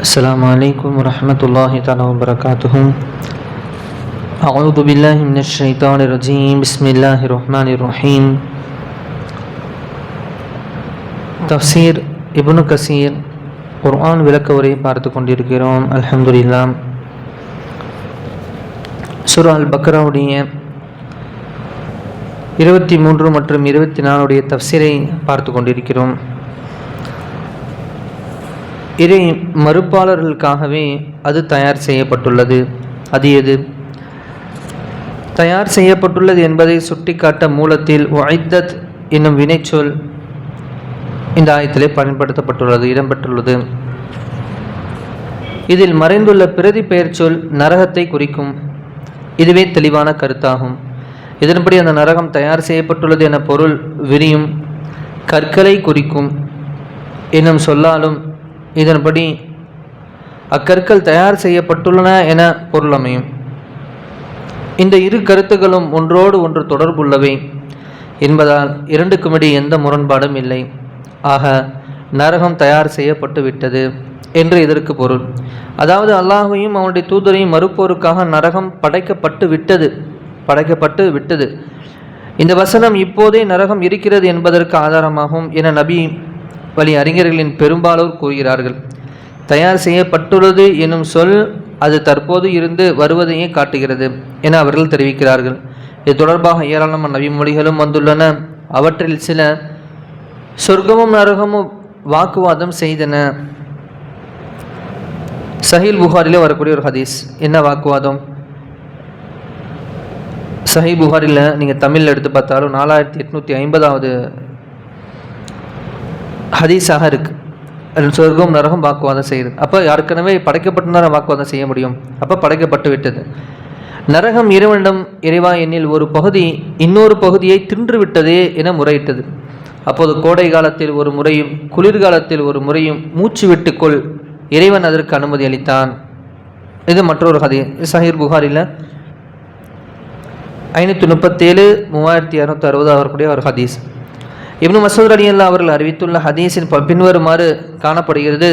السلام عليكم ورحمة الله تعالى وبركاته. أعوذ بالله من الشيطان الرجيم. بسم الله الرحمن الرحيم. தஃப்சீர் இப்னு கசீர் குர்ஆன் விளக்க உரை பார்த்து கொண்டிருக்கிறோம். அல்ஹம்துலில்லாஹ். சூரா அல் பக்ராவுடைய 23 மற்றும் 24 தஃப்சீரை பார்த்து கொண்டிருக்கிறோம். இறை மறுப்பாளர்களுக்காகவே அது தயார் செய்யப்பட்டுள்ளது. அது எது தயார் செய்யப்பட்டுள்ளது என்பதை சுட்டிக்காட்ட மூலத்தில் உஐத்தத் என்னும் வினைச்சொல் இந்த ஆயத்திலே பயன்படுத்தப்பட்டுள்ளது, இடம்பெற்றுள்ளது. இதில் மறைந்துள்ள பிரதி பெயர் சொல் நரகத்தை குறிக்கும். இதுவே தெளிவான கருத்தாகும். இதன்படி அந்த நரகம் தயார் செய்யப்பட்டுள்ளது என பொருள் விரியும். கற்களை குறிக்கும் என்னும் சொல்லாலும் இதன்படி அக்கற்கள் தயார் செய்யப்பட்டுள்ளன என பொருள் அமையும். இந்த இரு கருத்துக்களும் ஒன்றோடு ஒன்று தொடர்புள்ளவை என்பதால் இரண்டுக்குமிடையே எந்த முரண்பாடும் இல்லை. ஆக நரகம் தயார் செய்யப்பட்டு விட்டது என்று இதற்கு பொருள். அதாவது அல்லாஹ்வையும் அவனுடைய தூதரையும் மறுப்போருக்காக நரகம் படைக்கப்பட்டு விட்டது. இந்த வசனம் இப்போதே நரகம் இருக்கிறது என்பதற்கு ஆதாரமாகும் என நபி வழி அறிஞர்களின் பெரும்பாலோர் கூறுகிறார்கள். தயார் செய்யப்பட்டுள்ளது எனும் சொல் அது தற்போது இருந்து வருவதையே காட்டுகிறது என அவர்கள் தெரிவிக்கிறார்கள். இது தொடர்பாக ஏராளமான நபி மொழிகளும் வந்துள்ளன. அவற்றில் சில சொர்க்கமும் நரகமும் வாக்குவாதம் செய்தன. சஹீல் புகாரிலே வரக்கூடிய ஒரு ஹதீஸ். என்ன வாக்குவாதம்? சஹீல் புகாரில் நீங்கள் தமிழில் எடுத்து பார்த்தாலும் 4850வது ஹதீஸாக இருக்கு. சொர்க்கம் நரகம் வாக்குவாதம் செய்யுது. அப்போ ஏற்கனவே படைக்கப்பட்டு வாக்குவாதம் செய்ய முடியும். அப்போ படைக்கப்பட்டு விட்டது. நரகம் இறைவனிடம் இறைவா என்னில் ஒரு பகுதி இன்னொரு பகுதியை தின்று விட்டதே என முறையிட்டது. அப்போது கோடை காலத்தில் ஒரு முறையும் குளிர்காலத்தில் ஒரு முறையும் மூச்சு விட்டுக்கொள் இறைவன் அதற்கு அனுமதி அளித்தான். இது மற்றொரு ஹதீஸ். சஹீஹ் புகாரில் 537 3660 வரக்கூடிய ஒரு ஹதீஸ். இப்னு மஸ்ஊத் ரலியல்லாஹு அவர்கள் அறிவித்துள்ள ஹதீஸின் பின்வருமாறு காணப்படுகிறது.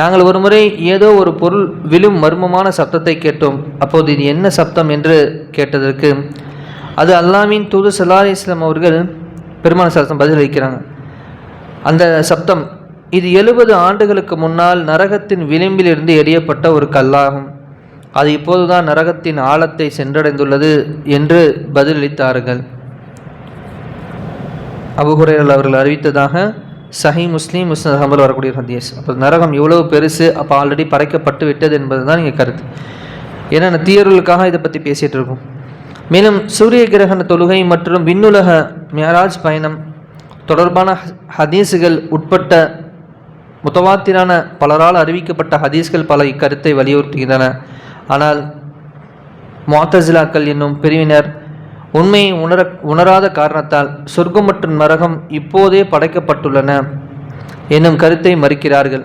நாங்கள் ஒரு முறை ஏதோ ஒரு பொருள் விழும் மர்மமான சப்தத்தை கேட்டோம். அப்போது இது என்ன சப்தம் என்று கேட்டதற்கு அது அல்லாஹ்வின் தூதர் ஸல்லல்லாஹு அலைஹி வஸல்லம் அவர்கள் பெருமான சத்தம் பதிலளிக்கிறாங்க. அந்த சப்தம் இது 70 ஆண்டுகளுக்கு முன்னால் நரகத்தின் விளிம்பிலிருந்து எரியப்பட்ட ஒரு கல்லாகும். அது இப்போதுதான் நரகத்தின் ஆழத்தை சென்றடைந்துள்ளது என்று பதிலளித்தார்கள். அபூ ஹுரைரா அவர்கள் அறிவித்ததாக சஹீஹ் முஸ்லிம் முஸ்னத் அஹ்மதில் வரக்கூடிய ஹதீஸ். அப்போ நரகம் எவ்வளவு பெருசு, அப்போ ஆல்ரெடி படைக்கப்பட்டு விட்டது என்பது தான் இங்கே கருத்து. ஏன்னா தீயர்களுக்காக இதை பற்றி பேசிகிட்டு இருக்கோம். மேலும் சூரிய கிரகண தொழுகை மற்றும் விண்ணுலக மியராஜ் பயணம் தொடர்பான ஹதீஸுகள் உட்பட்ட முத்தவாத்திரான பலரால் அறிவிக்கப்பட்ட ஹதீஸ்கள் பல இக்கருத்தை வலியுறுத்துகின்றன. ஆனால் முஅத்தஸிலாக்கள் என்னும் பிரிவினர் உண்மையை உணராத காரணத்தால் சொர்க்கம் மற்றும் நரகம் இப்போதே படைக்கப்பட்டுள்ளன என்னும் கருத்தை மறுக்கிறார்கள்.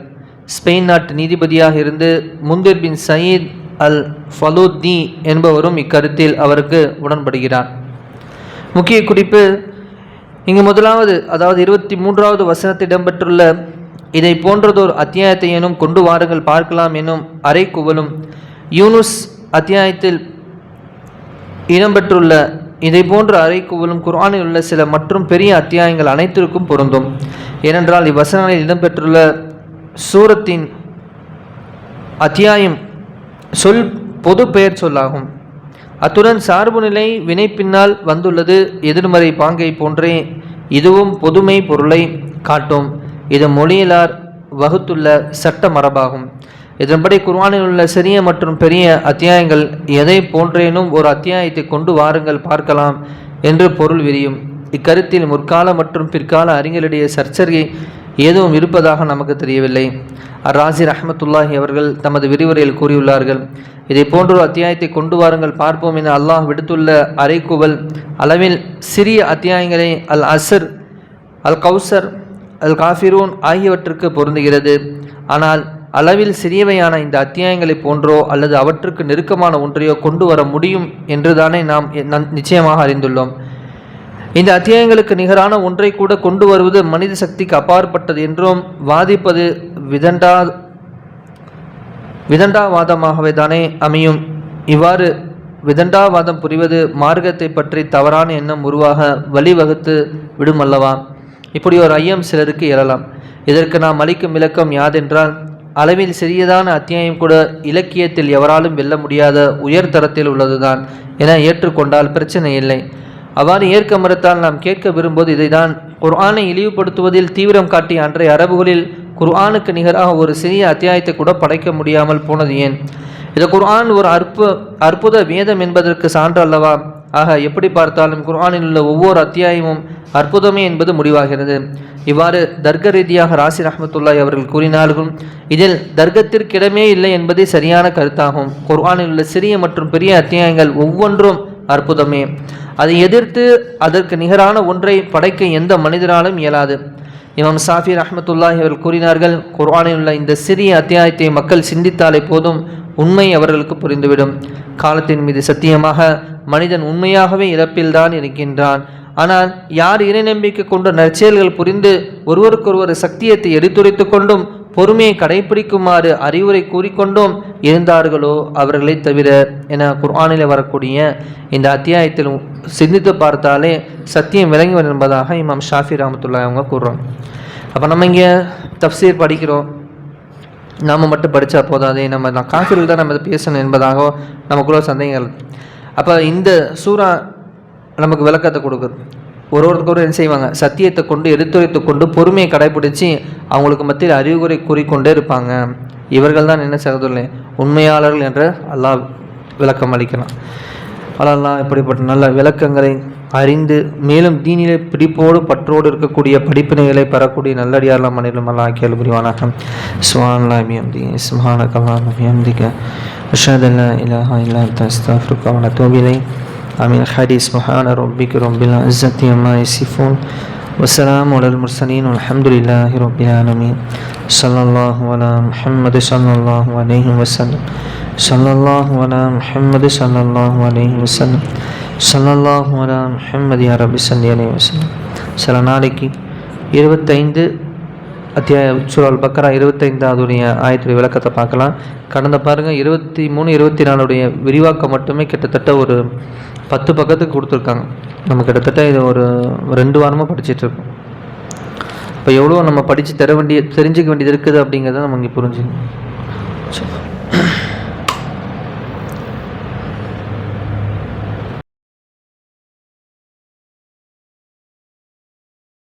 ஸ்பெயின் நாட்டு நீதிபதியாக இருந்து முந்திர் பின் சயீத் அல் ஃபலூத்தி என்பவரும் இக்கருத்தில் அவருக்கு உடன்படுகிறார். முக்கிய குறிப்பு, இங்கு முதலாவது அதாவது 23வது வசனத்தில் இடம்பெற்றுள்ள இதை போன்றதோர் அத்தியாயத்தை எனும் கொண்டு வாருங்கள் பார்க்கலாம் எனும் அறைகூவலும் யூனுஸ் அத்தியாயத்தில் இடம்பெற்றுள்ள இதை போன்ற அறைகூவலும் குர்ஆனில் உள்ள சில மற்றும் பெரிய அத்தியாயங்கள் அனைத்திற்கும் பொருந்தும். ஏனென்றால் இவ்வசனங்களில் இடம்பெற்றுள்ள சூரத்தின் அத்தியாயம் சொல் பொது பெயர் சொல்லாகும். அத்துடன் சார்பு நிலை வினை பின்னால் வந்துள்ளது எதிர்மறை பாங்கை போன்றே இதுவும் பொதுமை பொருளை காட்டும். இது மொழியிலார் வகுத்துள்ள சட்ட மரபாகும். இதன்படி குர்ஆனில் உள்ள சிறிய மற்றும் பெரிய அத்தியாயங்கள் எதை போன்றேனும் ஒரு அத்தியாயத்தை கொண்டு வாருங்கள் பார்க்கலாம் என்று பொருள் விரியும். இக்கருத்தில் முற்கால மற்றும் பிற்கால அறிஞர்களிடையே சர்ச்சை எதுவும் இருப்பதாக நமக்கு தெரியவில்லை. அர்-ராஸி ரஹ்மத்துல்லாஹி அவர்கள் தமது விரிவுரையில் கூறியுள்ளார்கள். இதை போன்ற ஒரு அத்தியாயத்தை கொண்டு வாருங்கள் பார்ப்போம் என அல்லாஹ் விடுத்துள்ள அறைகூவல் அளவில் சிறிய அத்தியாயங்களை அல் அஸ்ர், அல் கௌசர், அல் காஃபிரூன் ஆகியவற்றுக்கு பொருந்துகிறது. ஆனால் அளவில் சிறியவையான இந்த அத்தியாயங்களை போன்றோ அல்லது அவற்றுக்கு நெருக்கமான ஒன்றையோ கொண்டு வர முடியும் என்றுதானே நாம் நிச்சயமாக அறிந்துள்ளோம். இந்த அத்தியாயங்களுக்கு நிகரான ஒன்றை கூட கொண்டு வருவது மனித சக்திக்கு அப்பாற்பட்டது என்றும் வாதிப்பது விதண்டாவாதமாகவே தானே அமையும். இவ்வாறு விதண்டாவாதம் புரிவது மார்க்கத்தை பற்றி தவறான எண்ணம் உருவாக வழிவகுத்து விடும் அல்லவா? இப்படி ஒரு ஐயம் சிலருக்கு எழலாம். இதற்கு நாம் அளிக்கும் விளக்கம் யாதென்றால், அளவில் சிறியதான அத்தியாயம் கூட இலக்கியத்தில் எவராலும் வெல்ல முடியாத உயர்தரத்தில் உள்ளதுதான் என ஏற்றுக்கொண்டால் பிரச்சனை இல்லை. அவ்வாறு ஏற்க மறுத்தால் நாம் கேட்க விரும்புவது இதைதான். குர்ஆனை இழிவுபடுத்துவதில் தீவிரம் காட்டிய அன்றைய அரபுகளில் குர்ஆனுக்கு நிகராக ஒரு சிறிய அத்தியாயத்தை கூட படைக்க முடியாமல் போனது ஏன்? இது குர்ஆன் ஒரு அற்புத வேதம் என்பதற்கு சான்று அல்லவா? ஆக எப்படி பார்த்தாலும் குர்ஆனில் உள்ள ஒவ்வொரு அத்தியாயமும் அற்புதமே என்பது முடிவாகிறது. இவ்வாறு தர்க்க ரீதியாக ராசி ரஹ்மத்துல்லாஹி அவர்கள் கூறினாலும் இதில் தர்க்கத்திற்கிடமே இல்லை என்பதே சரியான கருத்தாகும். குர்ஆனில் உள்ள சிறிய மற்றும் பெரிய அத்தியாயங்கள் ஒவ்வொன்றும் அற்புதமே. அதை எதிர்த்து அதற்கு நிகரான ஒன்றை படைக்க எந்த மனிதனாலும் இயலாது. இமாம் ஷாஃபி ரஹ்மத்துல்லாஹி அவர்கள் கூறினார்கள், குர்ஆனில் உள்ள இந்த சிறிய அத்தியாயத்தை மக்கள் சிந்தித்தாலே போதும், உண்மை அவர்களுக்கு புரிந்துவிடும். காலத்தின் மீது சத்தியமாக மனிதன் உண்மையாகவே இழப்பில்தான் இருக்கின்றான். ஆனால் யார் இறை நம்பிக்கை கொண்டு நற்செயல்கள் புரிந்து ஒருவருக்கொருவர் சத்தியத்தை எடுத்துரைத்து கொண்டும் பொறுமையை கடைபிடிக்குமாறு அறிவுரை கூறிக்கொண்டும் இருந்தார்களோ அவர்களை தவிர என குர்ஆனில் வரக்கூடிய இந்த அத்தியாயத்தில் சிந்தித்து பார்த்தாலே சத்தியம் விளங்கி வரும் என்பதாக இமாம் ஷாஃபி ரஹ்மத்துல்லாஹி அவங்க கூறுறோம். அப்போ நம்ம இங்கே தஃப்சீர் படிக்கிறோம், நாம் மட்டும் படித்தா போதாதே, நம்ம காஃபிர்கள் தான் நம்ம பேசணும் என்பதாக நமக்குள்ள சந்தேகங்கள். அப்போ இந்த சூரா நமக்கு விளக்கத்தை கொடுக்குது. ஒருவருக்கு என்ன செய்வாங்க, சத்தியத்தை கொண்டு எடுத்துரைத்து கொண்டு பொறுமையை கடைபிடிச்சு அவங்களுக்கு மத்தியில் அறிவுரை கூறிக்கொண்டே இருப்பாங்க. இவர்கள் தான் என்ன செய்வதில்லை உண்மையாளர்கள் என்று அல்லாஹ் விளக்கம் அளிக்கலாம். அல்லாஹ் இப்படிப்பட்ட நல்ல விளக்கங்களை அறிந்து மேலும் தீனிலே பிடிப்போடு பற்றோடு இருக்கக்கூடிய படிப்பினைகளை பெறக்கூடிய நல்லடியாரெல்லாம் மனிதர்களும் அல்லாஹ் ஆக்கியல் புரிவானாக. சுப்ஹானல்லாஹி பிஹம்திஹி சுப்ஹானக்கல்லாஹு பிஹம்திக அஷ்ஹது அல்லா இலாஹா இல்லா அன்த அஸ்தக்ஃபிருக வ அத்தூபு இலைக். ஆமீன். ஹதீஸ் சுப்ஹான ரப்பிக ரப்பில் இஸ்ஸத்தி அம்மா யசிஃபூன் வஸ்ஸலாமு அலல் முர்ஸலீன் வல்ஹம்துலில்லாஹி ரப்பில் ஆலமீன். ஸல்லல்லாஹு அலா முஹம்மது ஸல்லல்லாஹு அலைஹி வஸல்லம். ஸல்லல்லாஹு அலா முஹம்மது ஸல்லல்லாஹு அலைஹி வஸல்லம். ஸல்லல்லாஹு அலா முஹம்மது யா ரப்பி ஸல்லி அலைஹி வஸல்லம். சில நாளைக்கு 25 அத்தியாய சூரா அல் பக்ரா 25வது ஆயத்துடைய விளக்கத்தை பார்க்கலாம். கடந்த பாருங்கள் 23, 24 விரிவாக்கம் மட்டுமே கிட்டத்தட்ட ஒரு 10 பக்கத்துக்கு கொடுத்துருக்காங்க. நம்ம கிட்டத்தட்ட இது ஒரு 2 வாரமாக படிச்சிட்ருக்கோம். இப்போ எவ்வளோ நம்ம படித்து தெரிஞ்சுக்க வேண்டியது இருக்குது அப்படிங்கிறத நம்ம இங்கே புரிஞ்சுக்கணும்.